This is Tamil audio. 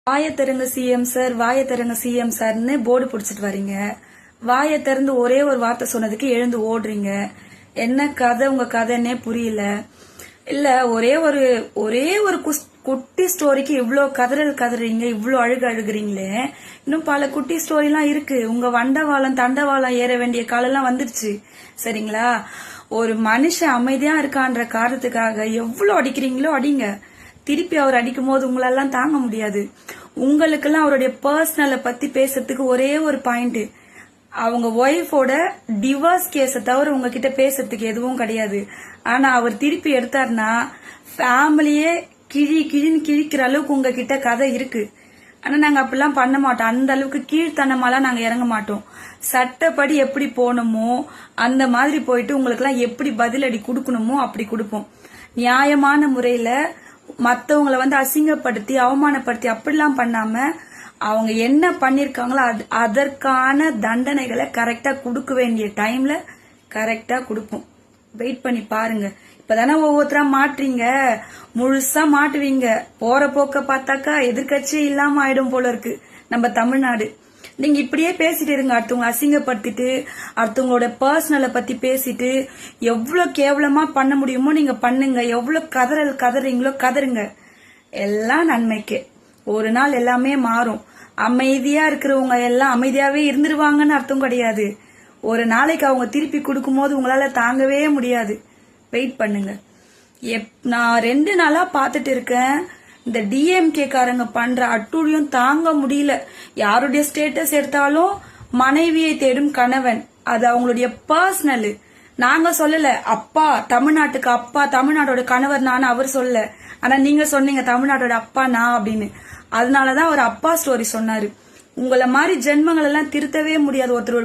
வாயை திறங்க சிஎம் சார், வாயை திறங்க சிஎம் சார்னு போர்டு பிடிச்சிட்டு வரீங்க. வாயை திறந்து ஒரே ஒரு வார்த்தை சொன்னதுக்கு எழுந்து ஓடுறீங்க. என்ன கதை உங்க கதைன்னே புரியல. இல்ல ஒரே ஒரு குட்டி ஸ்டோரிக்கு இவ்ளோ கதறீங்க, இவ்ளோ அழுகுறீங்களே. இன்னும் பல குட்டி ஸ்டோரி எல்லாம் இருக்கு. உங்க வண்டவாளம் தண்டவாளம் ஏற வேண்டிய காலெல்லாம் வந்துருச்சு. சரிங்களா? ஒரு மனுஷன் அமைதியா இருக்கான்ற காரணத்துக்காக எவ்வளவு அடிக்கிறீங்களோ அடிங்க. திருப்பி அவர் அடிக்கும் போது உங்களெல்லாம் தாங்க முடியாது. உங்களுக்கெல்லாம் அவருடைய பர்சனலை பத்தி பேசுறதுக்கு ஒரே ஒரு பாயிண்ட், அவங்க ஒய்ஃபோட டிவோர்ஸ் கேஸை தவிர உங்ககிட்ட பேசுறதுக்கு எதுவும் கிடையாது. ஆனா அவர் திருப்பி எடுத்தாருன்னா ஃபேமிலியே கிழின்னு கிழிக்கிற அளவுக்கு உங்ககிட்ட கதை இருக்கு. ஆனா நாங்க அப்படிலாம் பண்ண மாட்டோம். அந்த அளவுக்கு கீழ்த்தனமாலாம் நாங்க இறங்க மாட்டோம். சட்டப்படி எப்படி போகணுமோ அந்த மாதிரி போயிட்டு உங்களுக்கு எல்லாம் எப்படி பதிலடி கொடுக்கணுமோ அப்படி கொடுப்போம். நியாயமான முறையில மத்தவங்களை அசிங்கப்படுத்தி அவமானப்படுத்தி அப்படிலாம் பண்ணாம அவங்க என்ன பண்ணிருக்காங்களோ அதற்கான தண்டனைகளை கரெக்டா கொடுக்க வேண்டிய டைம்ல கரெக்டா கொடுப்போம். வெயிட் பண்ணி பாருங்க. இப்பதானே ஒவ்வொருத்தரா மாட்டுறீங்க, முழுசா மாட்டுவீங்க. போற போக்க பார்த்தாக்கா எதிர்கட்சியே இல்லாம ஆயிடும் போல இருக்கு நம்ம தமிழ்நாடு. நீங்க இப்படியே பேசிட்டு இருங்க. அடுத்தவங்க அசிங்கப்படுத்திட்டு அடுத்தவங்களோட பர்சனலை பத்தி பேசிட்டு எவ்வளவு கேவலமா பண்ண முடியுமோ நீங்க பண்ணுங்க. எவ்வளவு கதறீங்களோ கதறுங்க. எல்லாம் நன்மைக்கு. ஒரு நாள் எல்லாமே மாறும். அமைதியா இருக்கிறவங்க எல்லாம் அமைதியாவே இருந்துருவாங்கன்னு அர்த்தம் கிடையாது. ஒரு நாளைக்கு அவங்க திருப்பி கொடுக்கும் போது உங்களால தாங்கவே முடியாது. வெயிட் பண்ணுங்க. நான் 2 நாளா பாத்துட்டு இருக்கேன். இந்த டிஎம்கே காரங்க பண்ற அட்டூழியம் தாங்க முடியல. யாருடைய ஸ்டேட்டஸ் எடுத்தாலும் மனைவியை தேடும் கணவன், அது அவங்களுடைய பர்சனல். நாங்க சொல்லல. அப்பா தமிழ்நாட்டுக்கு அப்பா, தமிழ்நாடோட கணவர் நான் அவர் சொல்ல. ஆனா நீங்க சொன்னீங்க தமிழ்நாட்டோட அப்பா நான் அப்படின்னு. அதனாலதான் அவர் அப்பா ஸ்டோரி சொன்னாரு. உங்களை மாதிரி ஜென்மங்கள் எல்லாம் திருத்தவே முடியாது. ஒருத்தர்